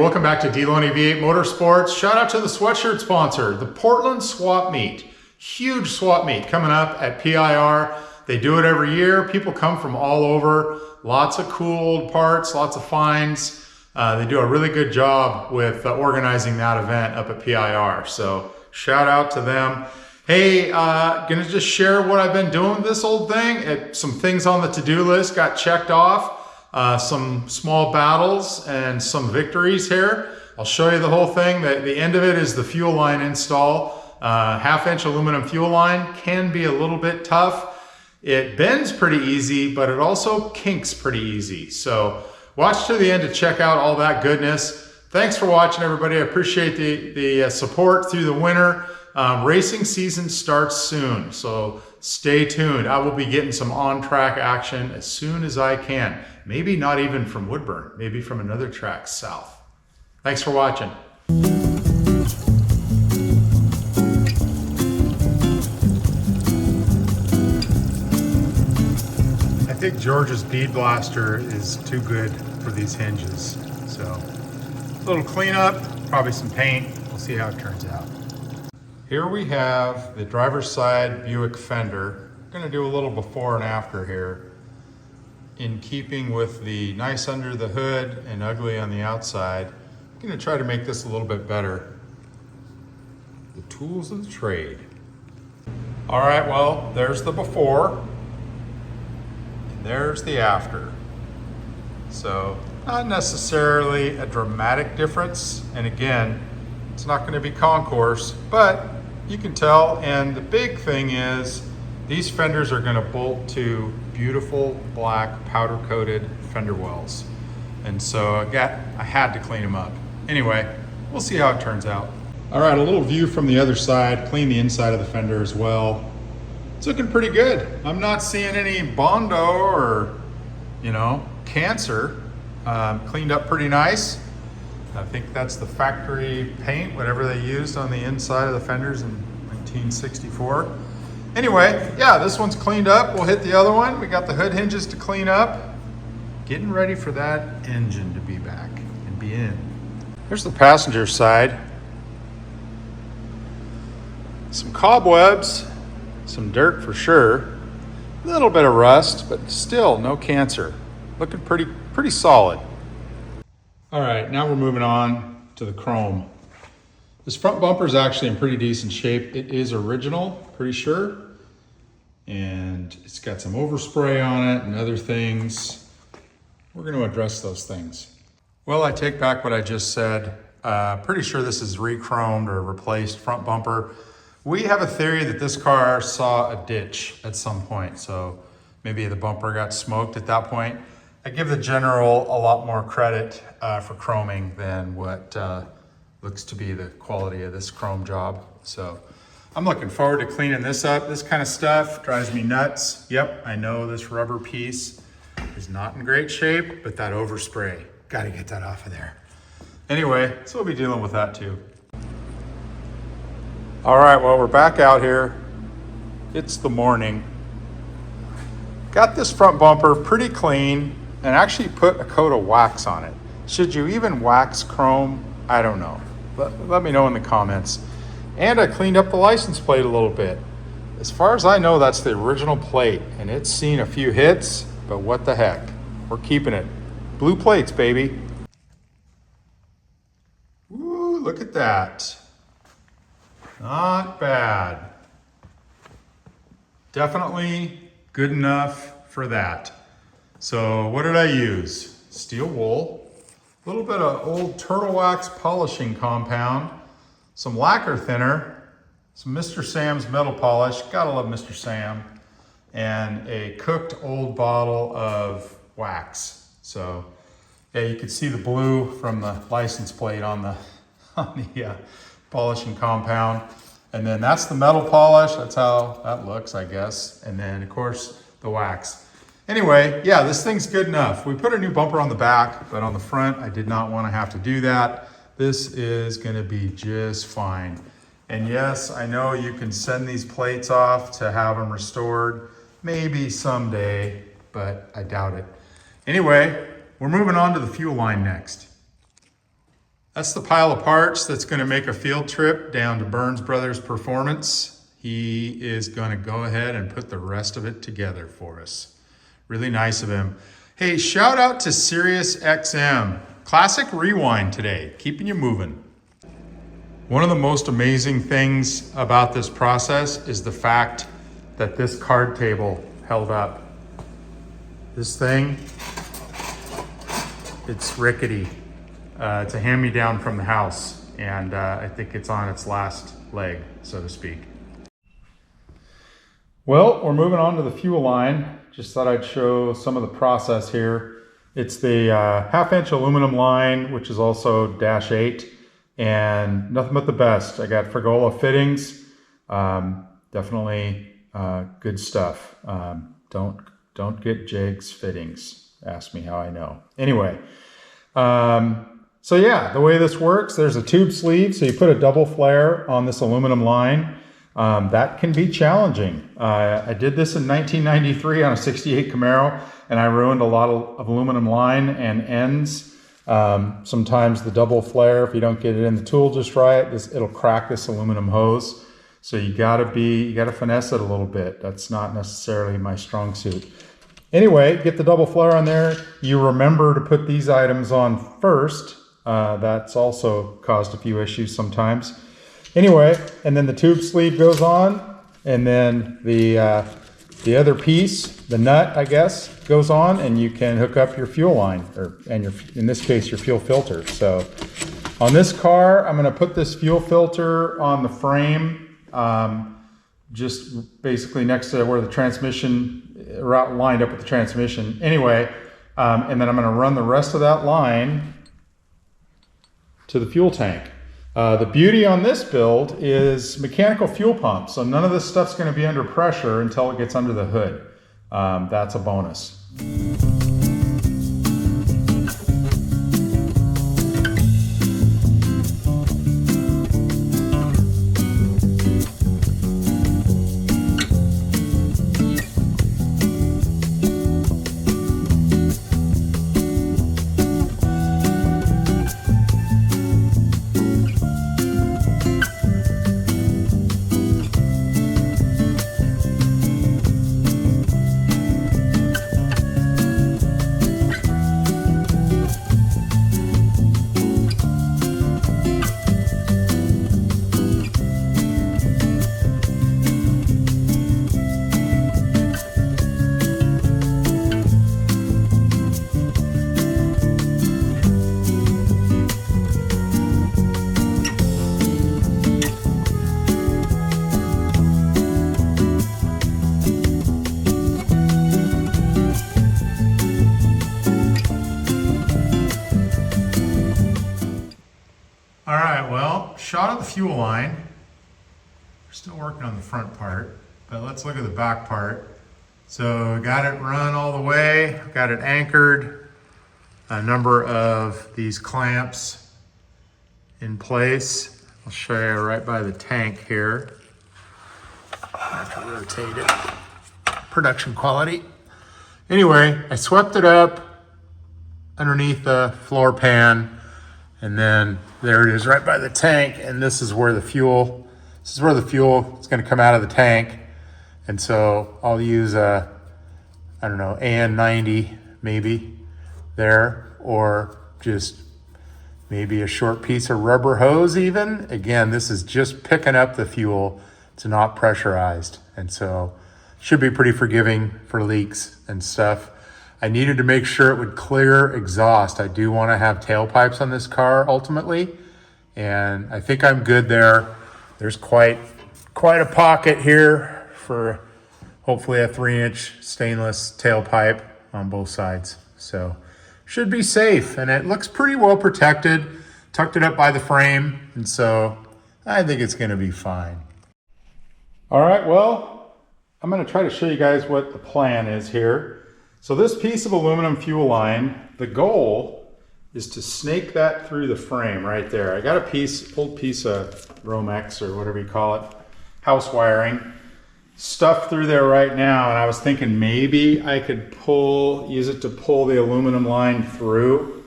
Welcome back to Deloney V8 Motorsports. Shout out to the sweatshirt sponsor, the Portland Swap Meet. Huge swap meet coming up at PIR. They do it every year. People come from all over. Lots of cool old parts, lots of finds. They do a really good job with organizing that event up at PIR. So shout out to them. Hey, gonna just share what I've been doing with this old thing. Some things on the to-do list got checked off. Some small battles and some victories here. I'll show you the whole thing. The end of it is the fuel line install. Half-inch aluminum fuel line can be a little bit tough. It bends pretty easy, but it also kinks pretty easy. So watch to the end to check out all that goodness. Thanks for watching, everybody. I appreciate the support through the winter. Racing season starts soon, so stay tuned. I will be getting some on-track action as soon as I can. Maybe not even from Woodburn, maybe from another track south. Thanks for watching. I think George's bead blaster is too good for these hinges. So a little cleanup, probably some paint. We'll see how it turns out. Here we have the driver's side Buick fender. I'm gonna do a little before and after here. In keeping with the nice under the hood and ugly on the outside, I'm gonna try to make this a little bit better. The tools of the trade. All right, well, there's the before, and there's the after. So, not necessarily a dramatic difference, and again, it's not gonna be concourse, but you can tell, and the big thing is, these fenders are gonna bolt to beautiful black powder coated fender wells. And so I had to clean them up. Anyway, we'll see how it turns out. All right, a little view from the other side, clean the inside of the fender as well. It's looking pretty good. I'm not seeing any Bondo or, cancer. Cleaned up pretty nice. I think that's the factory paint, whatever they used on the inside of the fenders in 1964. Anyway, yeah, this one's cleaned up. We'll hit the other one. We got the hood hinges to clean up. Getting ready for that engine to be back and be in. Here's the passenger side. Some cobwebs, some dirt for sure. A little bit of rust, but still no cancer. Looking pretty solid. All right, now we're moving on to the chrome. This front bumper is actually in pretty decent shape. It is original, pretty sure. And it's got some overspray on it and other things. We're going to address those things. Well, I take back what I just said. Pretty sure this is re-chromed or replaced front bumper. We have a theory that this car saw a ditch at some point. So maybe the bumper got smoked at that point. I give the General a lot more credit for chroming than what looks to be the quality of this chrome job. So I'm looking forward to cleaning this up. This kind of stuff drives me nuts. Yep, I know this rubber piece is not in great shape, but that overspray, got to get that off of there. Anyway, so we'll be dealing with that too. All right, well, we're back out here. It's the morning. Got this front bumper pretty clean and actually put a coat of wax on it. Should you even wax chrome? I don't know. Let me know in the comments. And I cleaned up the license plate a little bit. As far as I know, that's the original plate, and it's seen a few hits, but what the heck? We're keeping it. Blue plates, baby. Ooh, look at that. Not bad. Definitely good enough for that. So what did I use? Steel wool. A little bit of old turtle wax polishing compound, some lacquer thinner, some Mr. Sam's metal polish, gotta love Mr. Sam, and a cooked old bottle of wax. So yeah, you can see the blue from the license plate on the polishing compound. And then that's the metal polish, that's how that looks, I guess. And then of course the wax. Anyway, yeah, this thing's good enough. We put a new bumper on the back, but on the front, I did not want to have to do that. This is gonna be just fine. And yes, I know you can send these plates off to have them restored, maybe someday, but I doubt it. Anyway, we're moving on to the fuel line next. That's the pile of parts that's going to make a field trip down to Burns Brothers Performance. He is going to go ahead and put the rest of it together for us. Really nice of him. Hey, shout out to Sirius XM. Classic rewind today, keeping you moving. One of the most amazing things about this process is the fact that this card table held up. This thing, it's rickety. It's a hand-me-down from the house, and I think it's on its last leg, so to speak. Well, we're moving on to the fuel line. Just thought I'd show some of the process here. It's the half-inch aluminum line, which is also -8, and nothing but the best. I got Frigola fittings. Definitely good stuff. Don't get Jags fittings. Ask me how I know. Anyway. So yeah, the way this works, there's a tube sleeve. So you put a double flare on this aluminum line. That can be challenging. I did this in 1993 on a 68 Camaro, and I ruined a lot of aluminum line and ends. Sometimes the double flare, if you don't get it in the tool just right, it'll crack this aluminum hose. So you gotta finesse it a little bit. That's not necessarily my strong suit. Anyway, get the double flare on there. You remember to put these items on first. That's also caused a few issues sometimes. Anyway, and then the tube sleeve goes on, and then the other piece, the nut, I guess, goes on, and you can hook up your fuel line, in this case, your fuel filter. So on this car, I'm going to put this fuel filter on the frame, just basically next to where the transmission lined up with the transmission. Anyway, and then I'm going to run the rest of that line to the fuel tank. The beauty on this build is mechanical fuel pump, so none of this stuff's going to be under pressure until it gets under the hood. That's a bonus. Shot of the fuel line. We're still working on the front part, but let's look at the back part. So got it run all the way, got it anchored, a number of these clamps in place. I'll show you right by the tank here. I have to rotate it. Production quality. Anyway, I swept it up underneath the floor pan, and then there it is right by the tank, and this is where the fuel is going to come out of the tank. And so I'll use a, I don't know, AN90 maybe there, or just maybe a short piece of rubber hose even. Again, this is just picking up the fuel. It's not pressurized, and so should be pretty forgiving for leaks and stuff. I needed to make sure it would clear exhaust. I do want to have tailpipes on this car ultimately, and I think I'm good there. There's quite a pocket here for hopefully a 3-inch stainless tailpipe on both sides. So should be safe, and it looks pretty well protected, tucked it up by the frame, and so I think it's going to be fine. All right, well, I'm going to try to show you guys what the plan is here. So this piece of aluminum fuel line, the goal is to snake that through the frame right there. I got a old piece of Romex or whatever you call it, house wiring, stuffed through there right now, and I was thinking maybe I could use it to pull the aluminum line through.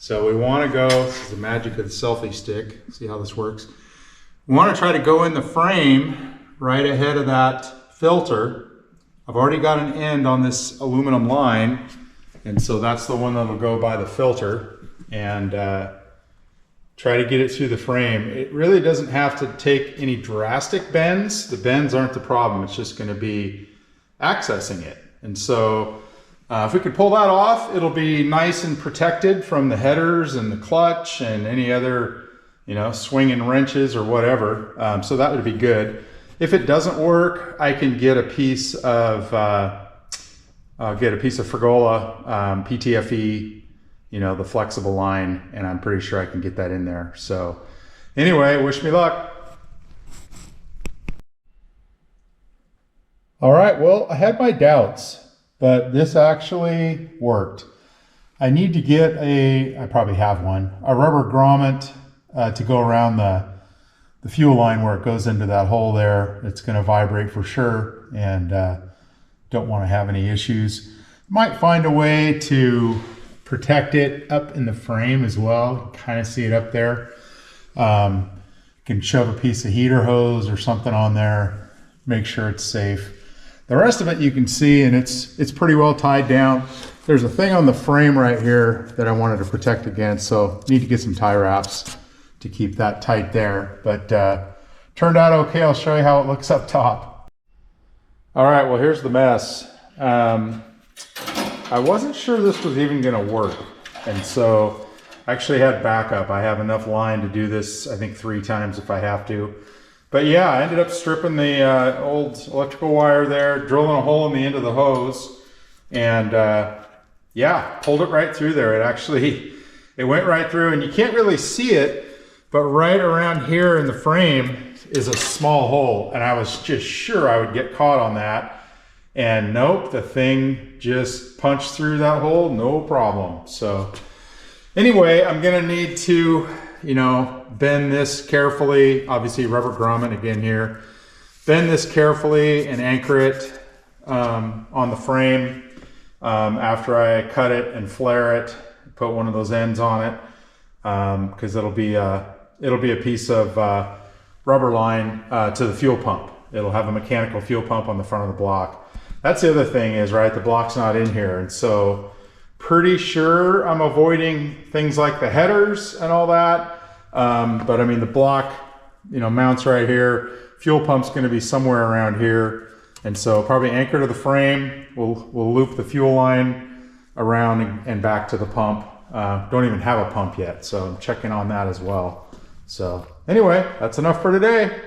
So we want to go, this is the magic of the selfie stick, see how this works. We want to try to go in the frame right ahead of that filter. I've already got an end on this aluminum line, and so that's the one that'll go by the filter, and try to get it through the frame. It really doesn't have to take any drastic bends. The bends aren't the problem, it's just going to be accessing it. And so if we could pull that off, it'll be nice and protected from the headers and the clutch and any other, you know, swinging wrenches or whatever. So that would be good. If it doesn't work, I can get a piece of Frigola PTFE, you know, the flexible line, and I'm pretty sure I can get that in there. So anyway, wish me luck. All right, well, I had my doubts, but this actually worked. I need to get I probably have one, a rubber grommet to go around the fuel line where it goes into that hole there. It's going to vibrate for sure, and don't want to have any issues. Might find a way to protect it up in the frame as well. Kind of see it up there. Can shove a piece of heater hose or something on there, make sure it's safe. The rest of it you can see, and it's pretty well tied down. There's a thing on the frame right here that I wanted to protect against, so need to get some tie wraps to keep that tight there. But turned out okay. I'll show you how it looks up top. All right, well, here's the mess. I wasn't sure this was even gonna work, and so I actually had backup. I have enough line to do this, I think 3 times if I have to. But yeah, I ended up stripping the old electrical wire there, drilling a hole in the end of the hose, and yeah, pulled it right through there. It went right through, and you can't really see it, but right around here in the frame is a small hole, and I was just sure I would get caught on that. And nope, the thing just punched through that hole, no problem. So anyway, I'm gonna need to, you know, bend this carefully. Obviously rubber grommet again here. Bend this carefully and anchor it on the frame after I cut it and flare it. Put one of those ends on it because it'll be a piece of rubber line to the fuel pump. It'll have a mechanical fuel pump on the front of the block. That's the other thing is, right, the block's not in here, and so pretty sure I'm avoiding things like the headers and all that. But I mean, the block, you know, mounts right here. Fuel pump's going to be somewhere around here, and so probably anchor to the frame. We'll loop the fuel line around and back to the pump. Don't even have a pump yet, so I'm checking on that as well. So anyway, that's enough for today.